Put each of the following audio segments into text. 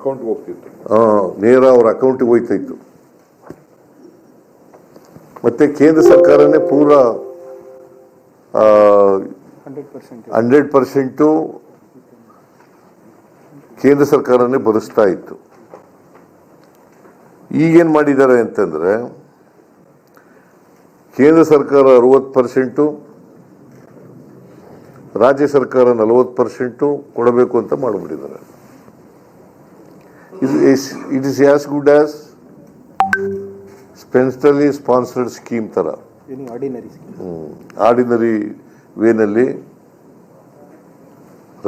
ಅಕೌಂಟ್ಗೆ ಹೋಗ್ತಿತ್ತು. ನೇರ ಅವ್ರ ಅಕೌಂಟಿಗೆ ಹೋಯ್ತಾ ಇತ್ತು. ಮತ್ತೆ ಕೇಂದ್ರ ಸರ್ಕಾರನೇ ಪೂರ 100% ಕೇಂದ್ರ ಸರ್ಕಾರನೇ ಭರಿಸ್ತಾ ಇತ್ತು. ಈಗೇನು ಮಾಡಿದ್ದಾರೆ ಅಂತಂದ್ರೆ ಕೇಂದ್ರ ಸರ್ಕಾರ 60%, ರಾಜ್ಯ ಸರ್ಕಾರ 40% ಕೊಡಬೇಕು ಅಂತ ಮಾಡಿಬಿಟ್ಟಿದ್ದಾರೆ. It is as good as centrally sponsored scheme ತರ. ಆರ್ಡಿನರಿ ವೇನಲ್ಲಿ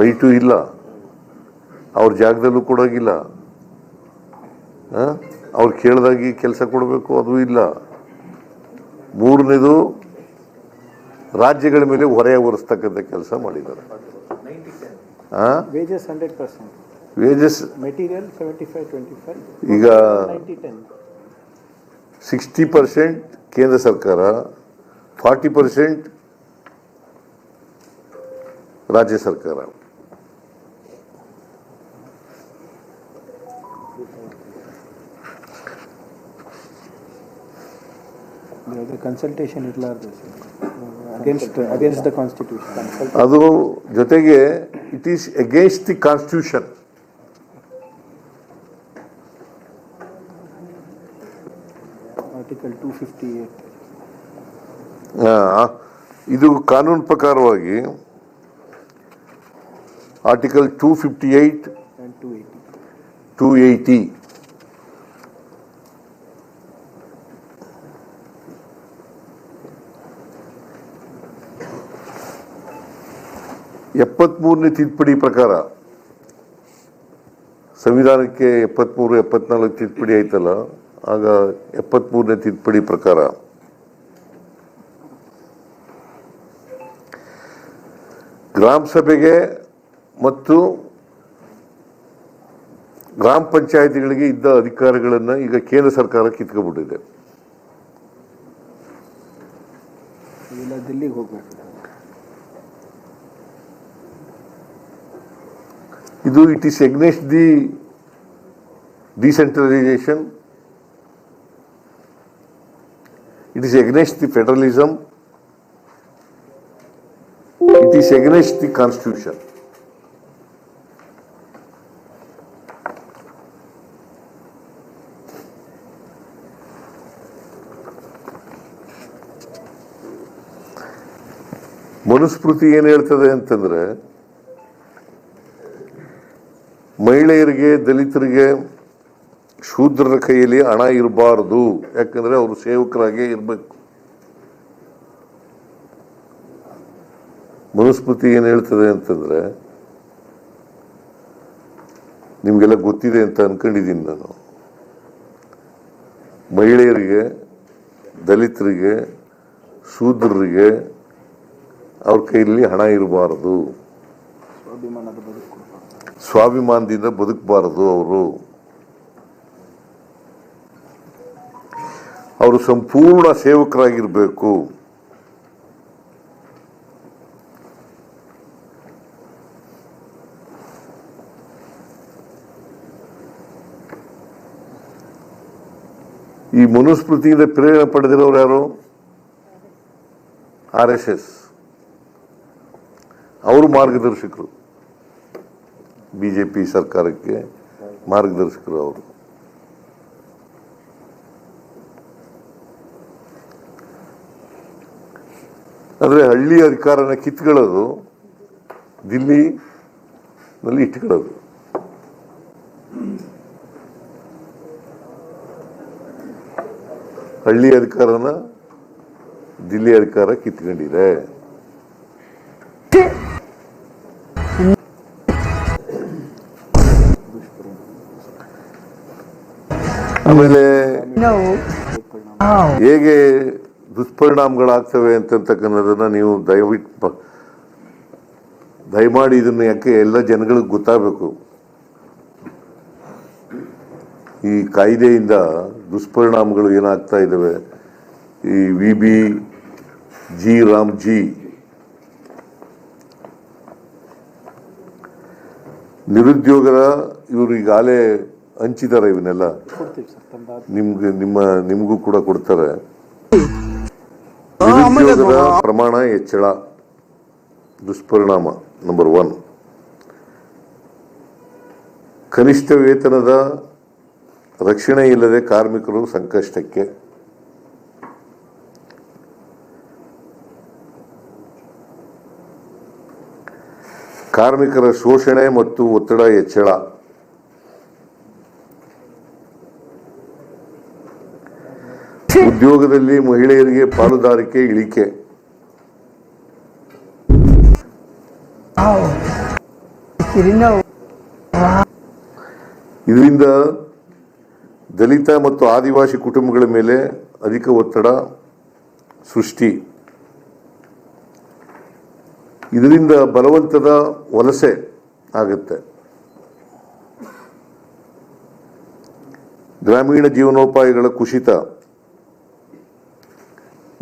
ರೈಟು ಇಲ್ಲ, ಅವ್ರ ಜಾಗದಲ್ಲೂ ಕೊಡೋಗಿಲ್ಲ, ಅವ್ರು ಕೇಳ್ದಾಗಿ ಕೆಲಸ ಕೊಡಬೇಕು ಅದು ಇಲ್ಲ. ಮೂರನೇದು ರಾಜ್ಯಗಳ ಮೇಲೆ ಹೊರೆ ಹೊರಿಸ್ತಕ್ಕಂಥ ಕೆಲಸ ಮಾಡಿದ್ದಾರೆ. ವೇಜಸ್ ಮೆಟೀರಿಯಲ್ 75-25, ಈಗ 60% ಕೇಂದ್ರ ಸರ್ಕಾರ, 40% ರಾಜ್ಯ ಸರ್ಕಾರ. ಕನ್ಸಲ್ಟೇಷನ್ ಇರಲಾರ್ದು ಅಗೇನ್ಸ್ಟ್ ದ ಕಾನ್ಸ್ಟಿಟ್ಯೂಷನ್. ಅದು ಜೊತೆಗೆ it is against the constitution. Article 258. ಇದು ಕಾನೂನು ಪ್ರಕಾರವಾಗಿ ಆರ್ಟಿಕಲ್ 258 and 280 73ನೇ ತಿದ್ದುಪಡಿ ಪ್ರಕಾರ, ಸಂವಿಧಾನಕ್ಕೆ 73-74 ತಿದ್ದುಪಡಿ ಆಯ್ತಲ್ಲ, ಆಗ 73ನೇ ತಿದ್ದುಪಡಿ ಪ್ರಕಾರ ಗ್ರಾಮ ಸಭೆಗೆ ಮತ್ತು ಗ್ರಾಮ ಪಂಚಾಯತಿಗಳಿಗೆ ಇದ್ದ ಅಧಿಕಾರಗಳನ್ನು ಈಗ ಕೇಂದ್ರ ಸರ್ಕಾರ ಕಿತ್ಕೊಂಡ್ಬಿಟ್ಟಿದೆ. ದಿಲ್ಲಿಗೆ ಹೋಗ್ಬೇಕು. ಇದು it is against the decentralisation, it is against the federalism, it is against the constitution. Manusmriti ಏನು ಹೇಳ್ತದೆ ಅಂತಂದ್ರೆ, ಮಹಿಳೆಯರಿಗೆ, ದಲಿತರಿಗೆ, ಶೂದ್ರರ ಕೈಯಲ್ಲಿ ಹಣ ಇರಬಾರದು, ಯಾಕಂದ್ರೆ ಅವರು ಸೇವಕರಾಗೇ ಇರಬೇಕು. ಮನುಸ್ಮೃತಿ ಏನು ಹೇಳ್ತದೆ ಅಂತಂದ್ರೆ, ನಿಮ್ಗೆಲ್ಲ ಗೊತ್ತಿದೆ ಅಂತ ಅನ್ಕೊಂಡಿದ್ದೀನಿ ನಾನು, ಮಹಿಳೆಯರಿಗೆ, ದಲಿತರಿಗೆ, ಶೂದ್ರರಿಗೆ ಅವ್ರ ಕೈಯಲ್ಲಿ ಹಣ ಇರಬಾರದು, ಸ್ವಾಭಿಮಾನದಿಂದ ಬದುಕಬಾರದು. ಅವರು ಸಂಪೂರ್ಣ ಸೇವಕರಾಗಿರ್ಬೇಕು. ಈ ಮನುಸ್ಮೃತಿಯಿಂದ ಪ್ರೇರಣೆ ಪಡೆದಿರೋರು ಯಾರು? RSS. ಅವರು ಮಾರ್ಗದರ್ಶಕರು, ಬಿಜೆಪಿ ಸರ್ಕಾರಕ್ಕೆ ಮಾರ್ಗದರ್ಶಕರು ಅವರು. ಅಂದ್ರೆ ಹಳ್ಳಿ ಅಧಿಕಾರನ ಕಿತ್ಕೊಳ್ಳೋದು, ದಿಲ್ಲಿನಲ್ಲಿ ಇಟ್ಕೊಳ್ಳೋದು. ಹಳ್ಳಿ ಅಧಿಕಾರನ ದಿಲ್ಲಿ ಅಧಿಕಾರ ಕಿತ್ಕೊಂಡಿದೆ. ಆಮೇಲೆ ಹೇಗೆ ದುಷ್ಪರಿಣಾಮಗಳಾಗ್ತವೆ ಅಂತಕ್ಕನ್ನೋದನ್ನ ನೀವು ದಯಮಾಡಿ ಇದನ್ನು ಯಾಕೆ ಎಲ್ಲ ಜನಗಳಿಗೆ ಗೊತ್ತಾಗಬೇಕು. ಈ ಕಾಯ್ದೆಯಿಂದ ದುಷ್ಪರಿಣಾಮಗಳು ಏನಾಗ್ತಾ ಇದ್ದಾವೆ. ಈ VB-G ರಾಮ್ಜಿ ನಿರುದ್ಯೋಗದ ಇವರು ಈಗಾಗಲೇ ಹಂಚಿದ್ದಾರೆ ಇವನ್ನೆಲ್ಲ, ಕೊಡ್ತೀವಿ ಸರ್ ತಂದಾದ ನಿಮಗೂ ಕೂಡ ಕೊಡ್ತಾರೆ. ನಿರುದ್ಯೋಗದ ಪ್ರಮಾಣ ಹೆಚ್ಚಳ ದುಷ್ಪರಿಣಾಮ ನಂಬರ್ 1. ಕನಿಷ್ಠ ವೇತನದ ರಕ್ಷಣೆ ಇಲ್ಲದೆ ಕಾರ್ಮಿಕರು ಸಂಕಷ್ಟಕ್ಕೆ. ಕಾರ್ಮಿಕರ ಶೋಷಣೆ ಮತ್ತು ಒತ್ತಡ ಹೆಚ್ಚಳ. ಉದ್ಯೋಗದಲ್ಲಿ ಮಹಿಳೆಯರಿಗೆ ಪಾಲುದಾರಿಕೆ ಇಳಿಕೆ. ಇದರಿಂದ ದಲಿತ ಮತ್ತು ಆದಿವಾಸಿ ಕುಟುಂಬಗಳ ಮೇಲೆ ಅಧಿಕ ಒತ್ತಡ ಸೃಷ್ಟಿ. ಇದರಿಂದ ಬಲವಂತದ ವಲಸೆ ಆಗುತ್ತೆ. ಗ್ರಾಮೀಣ ಜೀವನೋಪಾಯಗಳ ಕುಸಿತ.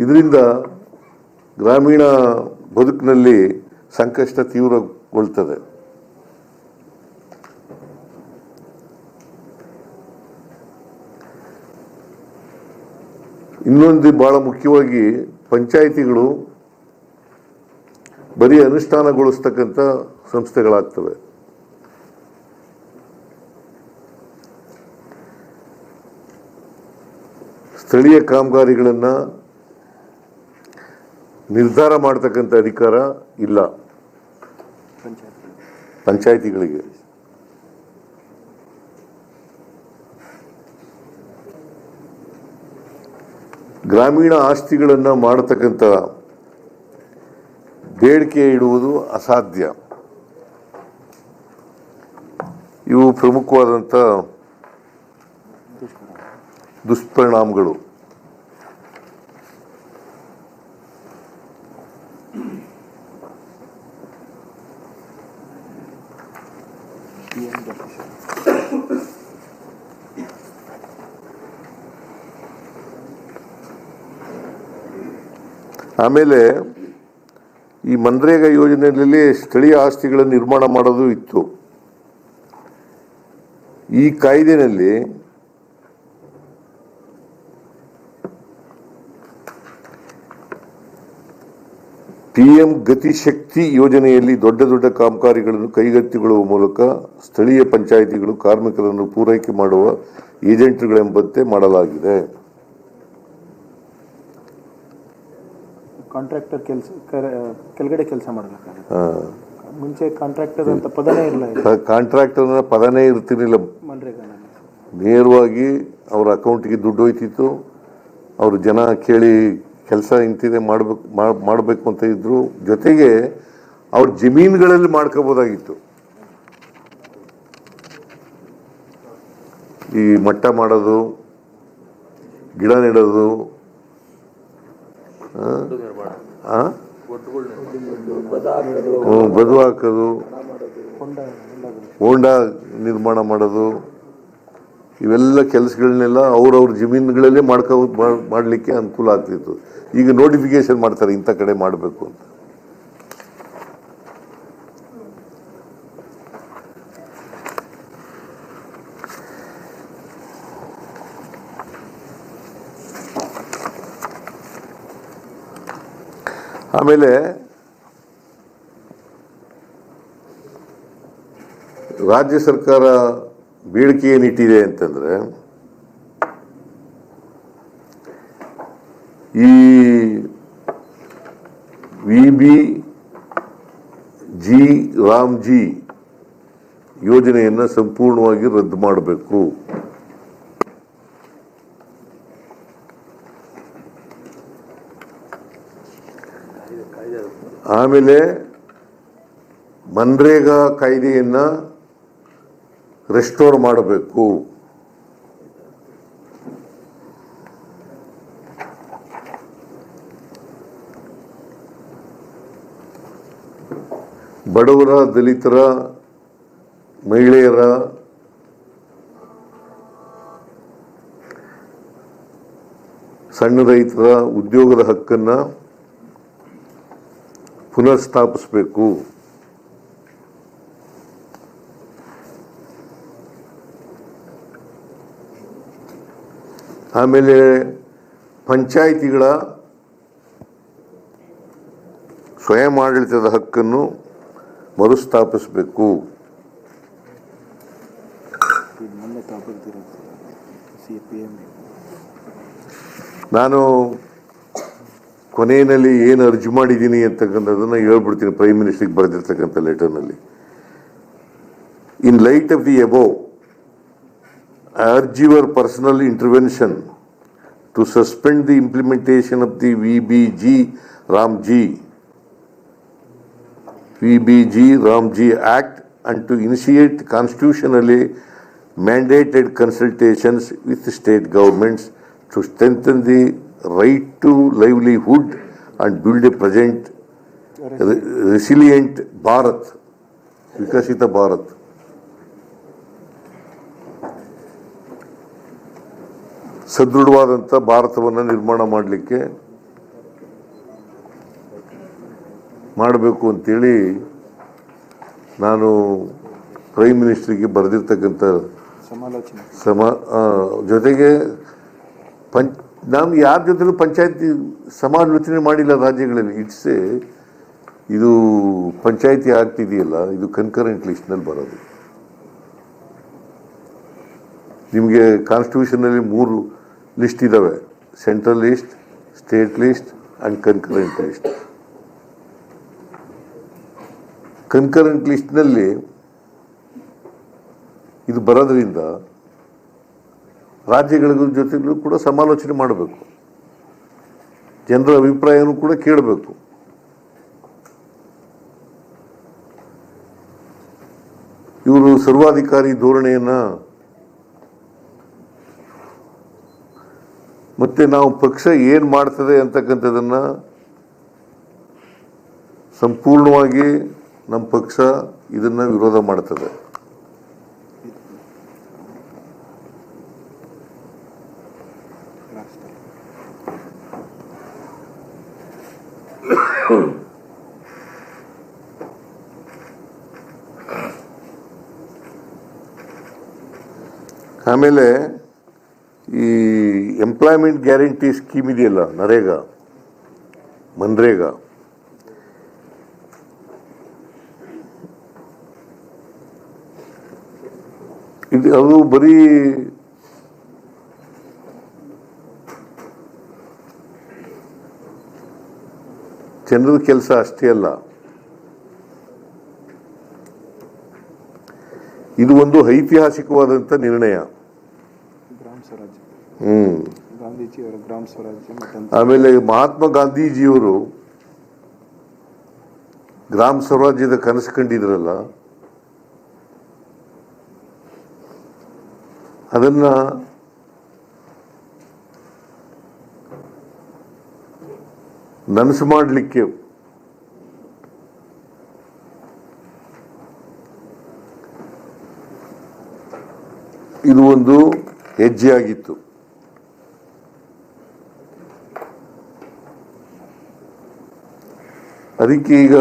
ಇದರಿಂದ ಗ್ರಾಮೀಣ ಬದುಕಿನಲ್ಲಿ ಸಂಕಷ್ಟ ತೀವ್ರಗೊಳ್ತದೆ. ಇನ್ನೊಂದು ಬಹಳ ಮುಖ್ಯವಾಗಿ ಪಂಚಾಯಿತಿಗಳು ಬರೀ ಅನುಷ್ಠಾನಗೊಳಿಸ್ತಕ್ಕಂಥ ಸಂಸ್ಥೆಗಳಾಗ್ತವೆ. ಸ್ಥಳೀಯ ಕಾಮಗಾರಿಗಳನ್ನು ನಿರ್ಧಾರ ಮಾಡತಕ್ಕಂಥ ಅಧಿಕಾರ ಇಲ್ಲ ಪಂಚಾಯಿತಿಗಳಿಗೆ. ಗ್ರಾಮೀಣ ಆಸ್ತಿಗಳನ್ನು ಮಾಡತಕ್ಕಂಥ ಬೇಡಿಕೆ ಇಡುವುದು ಅಸಾಧ್ಯ. ಇವು ಪ್ರಮುಖವಾದಂಥ ದುಷ್ಪರಿಣಾಮಗಳು. ಆಮೇಲೆ ಈ ಮನ್ರೇಗಾ ಯೋಜನೆಯಲ್ಲಿ ಸ್ಥಳೀಯ ಆಸ್ತಿಗಳನ್ನು ನಿರ್ಮಾಣ ಮಾಡೋದು ಇತ್ತು. ಈ ಕಾಯ್ದೆನಲ್ಲಿ PM ಗತಿಶಕ್ತಿ ಯೋಜನೆಯಲ್ಲಿ ದೊಡ್ಡ ದೊಡ್ಡ ಕಾಮಗಾರಿಗಳನ್ನು ಕೈಗೆತ್ತಿಕೊಳ್ಳುವ ಮೂಲಕ ಸ್ಥಳೀಯ ಪಂಚಾಯಿತಿಗಳು ಕಾರ್ಮಿಕರನ್ನು ಪೂರೈಕೆ ಮಾಡುವ ಏಜೆಂಟ್ಗಳೆಂಬಂತೆ ಮಾಡಲಾಗಿದೆ. ಕಾಂಟ್ರಾಕ್ಟರ್ ಕೆಳಗಡೆ ಕೆಲಸ ಮಾಡಬೇಕಾಗುತ್ತೆ. ಮುಂಚೆ ಕಾಂಟ್ರಾಕ್ಟರ್ ಅಂತ ಪದನೇ ಇರಲಿಲ್ಲ. ಕಾಂಟ್ರಾಕ್ಟರ್ ಪದನೇ ಇರ್ತಿರ್ಲಿಲ್ಲ. ನೇರವಾಗಿ ಅವ್ರ ಅಕೌಂಟ್ಗೆ ದುಡ್ಡು ಹೋಯ್ತಿತ್ತು. ಅವರು ಜನ ಕೇಳಿ ಕೆಲಸ ಇಂತಿದೆ ಮಾಡಬೇಕು ಅಂತ ಇದ್ರು. ಜೊತೆಗೆ ಅವ್ರ ಜಮೀನುಗಳಲ್ಲಿ ಮಾಡ್ಕೋಬೋದಾಗಿತ್ತು. ಈ ಮಟ್ಟ ಮಾಡೋದು, ಗಿಡ ನೆಡೋದು, ಬದು ಹಾಕೋದು, ಹೋಂಡ ನಿರ್ಮಾಣ ಮಾಡೋದು, ಇವೆಲ್ಲ ಕೆಲಸಗಳನ್ನೆಲ್ಲ ಅವ್ರವ್ರ ಜಮೀನುಗಳಲ್ಲೇ ಮಾಡಲಿಕ್ಕೆ ಅನುಕೂಲ ಆಗ್ತಿತ್ತು. ಈಗ ನೋಟಿಫಿಕೇಶನ್ ಮಾಡ್ತಾರೆ ಇಂಥ ಕಡೆ ಮಾಡಬೇಕು ಅಂತ. ಆಮೇಲೆ ರಾಜ್ಯ ಸರ್ಕಾರ ಬೇಡಿಕೆ ಏನಿಟ್ಟಿದೆ ಅಂತಂದ್ರೆ, ಈ VBG ರಾಮ್ಜಿ ಯೋಜನೆಯನ್ನು ಸಂಪೂರ್ಣವಾಗಿ ರದ್ದು ಮಾಡಬೇಕು. ಆಮೇಲೆ ಮನ್ರೇಗಾ ಕಾಯ್ದೆಯನ್ನ ರೆಸ್ಟೋರ್ ಮಾಡಬೇಕು. ಬಡವರ, ದಲಿತರ, ಮಹಿಳೆಯರ ಸಣ್ಣ ರೈತರ ಉದ್ಯೋಗದ ಹಕ್ಕನ್ನ ಪುನರ್ ಸ್ಥಾಪಿಸಬೇಕು. ಆಮೇಲೆ ಪಂಚಾಯಿತಿಗಳ ಸ್ವಯಂ ಆಡಳಿತದ ಹಕ್ಕನ್ನು ಮರುಸ್ಥಾಪಿಸಬೇಕು. ನಾನು ಕೊನೆಯಲ್ಲಿ ಏನು ಅರ್ಜಿ ಮಾಡಿದ್ದೀನಿ ಅಂತಕ್ಕಂಥದ್ದನ್ನು ಹೇಳ್ಬಿಡ್ತೀನಿ. ಪ್ರೈಮ್ ಮಿನಿಸ್ಟರ್ಗೆ ಬರೆದಿರ್ತಕ್ಕಂಥ ಲೆಟರ್ನಲ್ಲಿ, in light of the above, I urge your personal intervention to suspend the implementation of the VBG-Ramji Act and to initiate constitutionally mandated consultations with state governments to strengthen the right to livelihood and build a present resilient Bharat, Vikasita Bharat. ಸದೃಢವಾದಂಥ ಭಾರತವನ್ನು ನಿರ್ಮಾಣ ಮಾಡಬೇಕು ಅಂತೇಳಿ ನಾನು prime ಮಿನಿಸ್ಟರ್ಗೆ ಬರೆದಿರ್ತಕ್ಕಂಥ ಜೊತೆಗೆ ನಾನು ಯಾರ ಜೊತೆಲೂ ಪಂಚಾಯತಿ ಸಮಾಲೋಚನೆ ಮಾಡಿಲ್ಲ ರಾಜ್ಯಗಳಲ್ಲಿ. ಇದು ಪಂಚಾಯತಿ ಆಗ್ತಿದೆಯಲ್ಲ, ಇದು ಕನ್ಕರೆಂಟ್ ಲಿಸ್ಟ್ನಲ್ಲಿ ಬರೋದು. ನಿಮಗೆ ಕಾನ್ಸ್ಟಿಟ್ಯೂಷನಲ್ಲಿ 3 ಲಿಸ್ಟ್ ಇದ್ದಾವೆ: central list, state list and concurrent list. Concurrent ಲಿಸ್ಟ್ನಲ್ಲಿ ಇದು ಬರೋದ್ರಿಂದ ರಾಜ್ಯಗಳ ಜೊತೆಗೂ ಕೂಡ ಸಮಾಲೋಚನೆ ಮಾಡಬೇಕು, ಜನರ ಅಭಿಪ್ರಾಯನೂ ಕೂಡ ಕೇಳಬೇಕು. ಇವರು ಸರ್ವಾಧಿಕಾರಿ ಧೋರಣೆಯನ್ನು ಮತ್ತೆ ನಾವು ಪಕ್ಷ ಏನು ಮಾಡ್ತದೆ ಅಂತಕ್ಕಂಥದ್ದನ್ನು ಸಂಪೂರ್ಣವಾಗಿ ನಮ್ಮ ಪಕ್ಷ ಇದನ್ನು ವಿರೋಧ ಮಾಡ್ತದೆ. ಆಮೇಲೆ ಈ ಎಂಪ್ಲಾಯ್ಮೆಂಟ್ ಗ್ಯಾರಂಟಿ ಸ್ಕೀಮ್ ಇದೆಯಲ್ಲ, ಮನ್ರೇಗಾ, ಅದು ಬರೀ ಜನರ ಕೆಲಸ ಅಷ್ಟೇ ಅಲ್ಲ, ಇದು ಒಂದು ಐತಿಹಾಸಿಕವಾದಂಥ ನಿರ್ಣಯ. ಆಮೇಲೆ ಮಹಾತ್ಮ ಗಾಂಧೀಜಿಯವರು ಗ್ರಾಮ ಸ್ವರಾಜ್ಯದ ಕನಸು ಕಂಡಿದ್ರಲ್ಲ, ಅದನ್ನ ನನಸು ಮಾಡಲಿಕ್ಕೆ ಇದು ಒಂದು ಹೆಜ್ಜೆ ಆಗಿತ್ತು. ಅದಕ್ಕೆ ಈಗ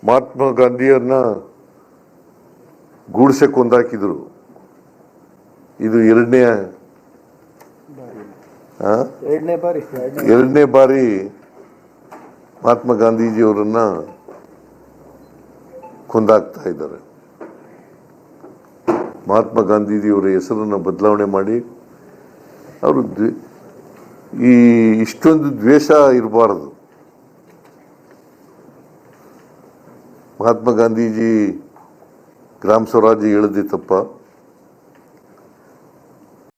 ಮಹಾತ್ಮ ಗಾಂಧಿಯನ್ನ ಗೂಡ್ಸೆ ಕೊಂದಾಕಿದ್ರು. ಇದು ಎರಡನೇ ಬಾರಿ ಮಹಾತ್ಮ ಗಾಂಧೀಜಿಯವರನ್ನ ಕೊಂದಾಕ್ತಾ ಇದ್ದಾರೆ. ಮಹಾತ್ಮ ಗಾಂಧೀಜಿಯವರ ಹೆಸರನ್ನು ಬದಲಾವಣೆ ಮಾಡಿ ಅವರು ಇಷ್ಟೊಂದು ದ್ವೇಷ ಇರಬಾರದು. ಮಹಾತ್ಮ ಗಾಂಧೀಜಿ ಗ್ರಾಮ ಸ್ವರಾಜ್ಯ ಹೇಳಿದ್ದೆ ತಪ್ಪ.